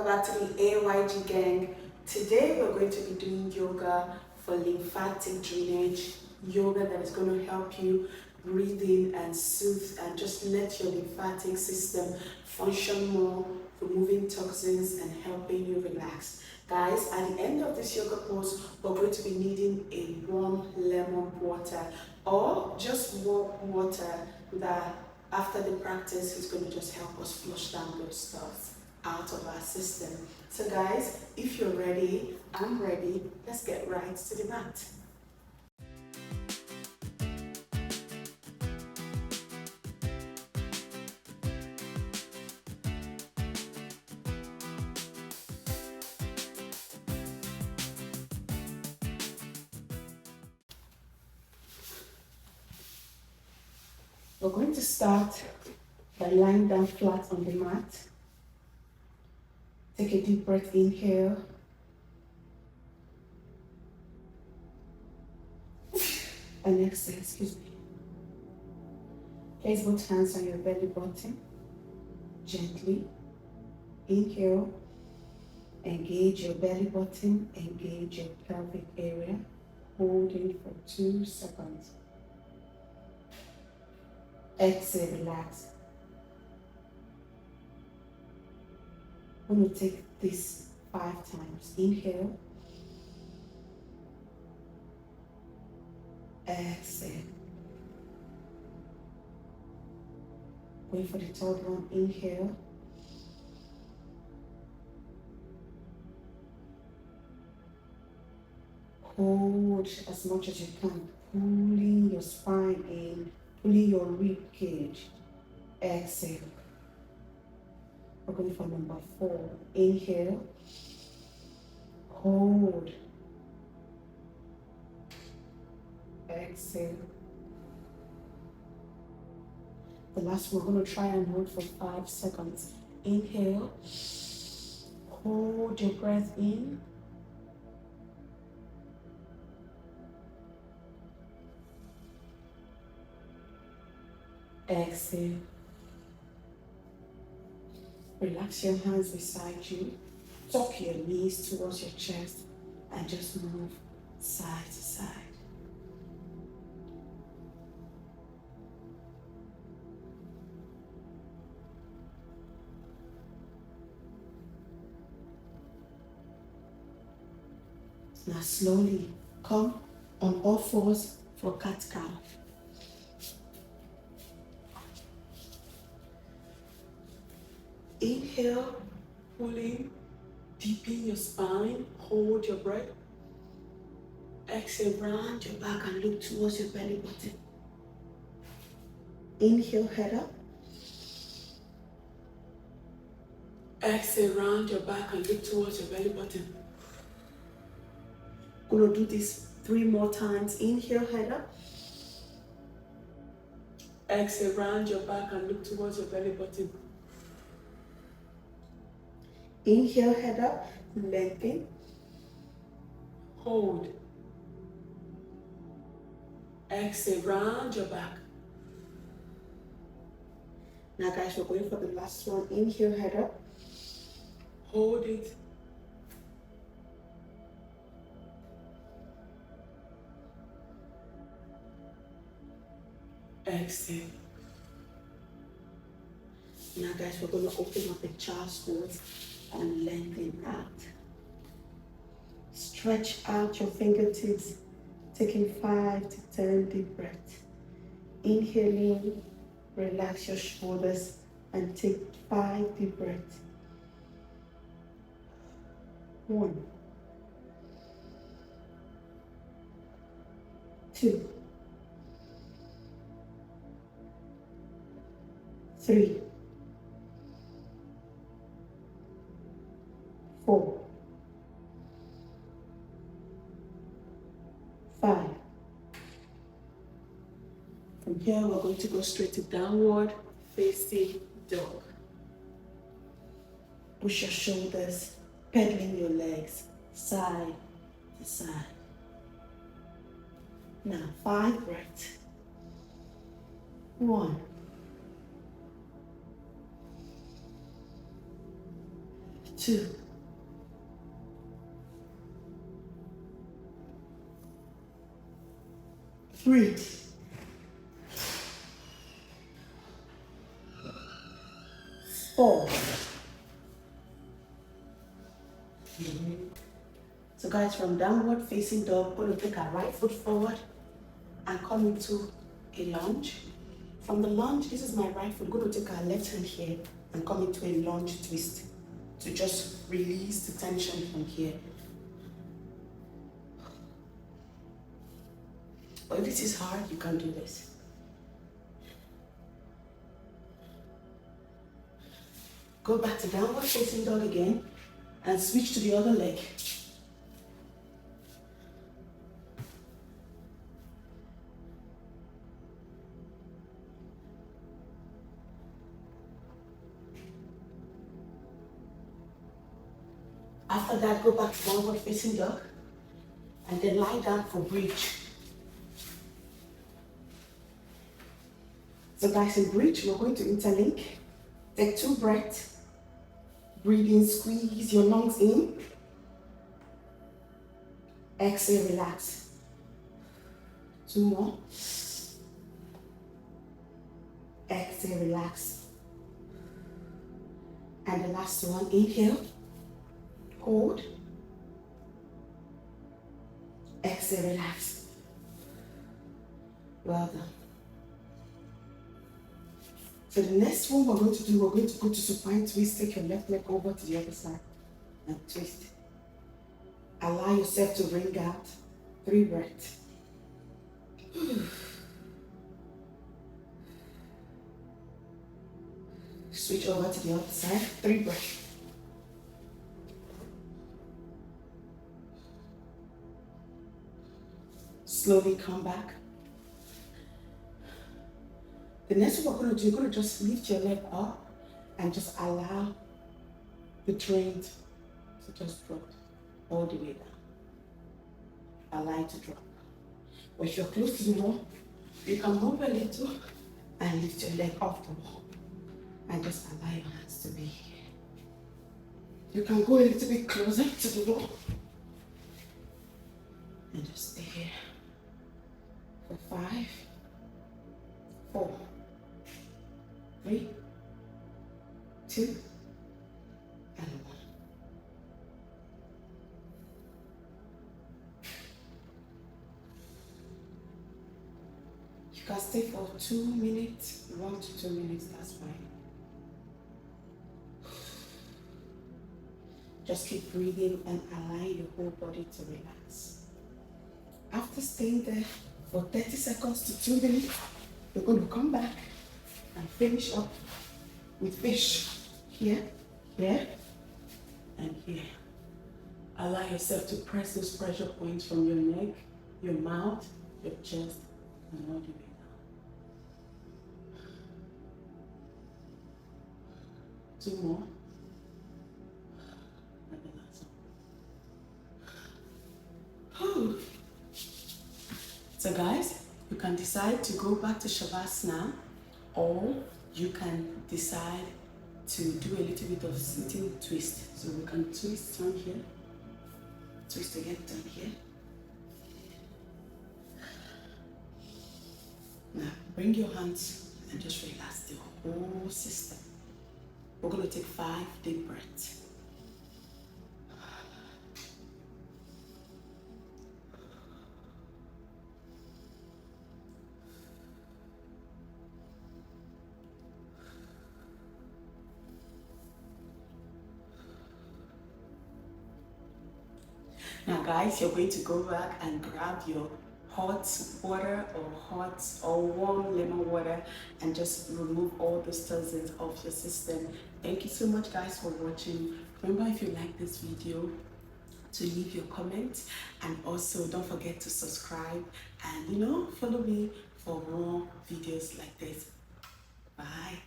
back to the AYG gang. Today we're going to be doing yoga for lymphatic drainage, yoga that is going to help you breathe in and soothe and just let your lymphatic system function more, removing toxins and helping you relax. Guys, at the end of this yoga pose, we're going to be needing a warm lemon water or just warm water that after the practice is going to just help us flush down those stuff out of our system. So guys, if you're ready, I'm ready. Let's get right to the mat. We're going to start by lying down flat on the mat. Take a deep breath, inhale. And exhale, excuse me. Place both hands on your belly button. Gently. Inhale. Engage your belly button. Engage your pelvic area. Holding for 2 seconds. Exhale, relax. I'm going to take this 5 times. Inhale. Exhale. Wait for the third one. Inhale. Hold as much as you can, pulling your spine in, pulling your rib cage. Exhale. We're going for number 4. Inhale. Hold. Exhale. The last one, we're going to try and hold for 5 seconds. Inhale. Hold your breath in. Exhale. Relax your hands beside you. Tuck your knees towards your chest and just move side to side. Now slowly come on all fours for cat-cow. Inhale, pulling deep in your spine, hold your breath. Exhale, round your back and look towards your belly button. Inhale, head up. Exhale, round your back and look towards your belly button. Gonna do this 3 more times. Inhale, head up. Exhale, round your back and look towards your belly button. Inhale, head up, lengthen, hold. Exhale, round your back. Now guys, we're going for the last one. Inhale, head up, hold it. Exhale. Now guys, we're going to open up the child's pose and lengthen out. Stretch out your fingertips, taking 5 to 10 deep breaths. Inhaling, relax your shoulders and take 5 deep breaths. 1, 2, 3, 4, 5. From here, we're going to go straight to downward facing dog. Push your shoulders, pedaling your legs side to side. Now 5 breaths. 1, 2, 3, 4. So guys, from downward facing dog, we're going to take our right foot forward and come into a lunge. From the lunge, this is my right foot. We're going to take our left hand here and come into a lunge twist to just release the tension from here. But if this is hard, you can do this. Go back to downward facing dog again and switch to the other leg. After that, go back to downward facing dog and then lie down for bridge. So guys, in bridge, we're going to interlink. Take 2 breaths. Breathe in, squeeze your lungs in. Exhale, relax. 2 more. Exhale, relax. And the last one, inhale. Hold. Exhale, relax. Well done. So the next one we're going to do, we're going to go to supine twist. Take your left leg over to the other side and twist. Allow yourself to bring out 3 breaths. Switch over to the other side, 3 breaths. Slowly come back. The next one we're going to do, you're going to just lift your leg up and just allow the drain to just drop all the way down. Allow it to drop. But if you're close to the wall, you can move a little and lift your leg off the wall. And just allow your hands to be here. You can go a little bit closer to the wall. And just stay here for 5, 4, 3, 2, and 1. You can stay for 2 minutes, 1 to 2 minutes, that's fine. Just keep breathing and allow your whole body to relax. After staying there for 30 seconds to 2 minutes, you're going to come back and finish up with fish. Here, here, and here. Allow yourself to press those pressure points from your neck, your mouth, your chest, and all the way down. 2 more. And the last one. So guys, you can decide to go back to Shavasana, or you can decide to do a little bit of sitting twist. So we can twist, turn here, twist again, turn here. Now bring your hands and just relax the whole system. We're going to take 5 deep breaths. Now guys, you're going to go back and grab your hot water or warm lemon water and just remove all those toxins off your system. Thank you so much guys for watching. Remember, if you like this video, to leave your comments, and also don't forget to subscribe and follow me for more videos like this. Bye.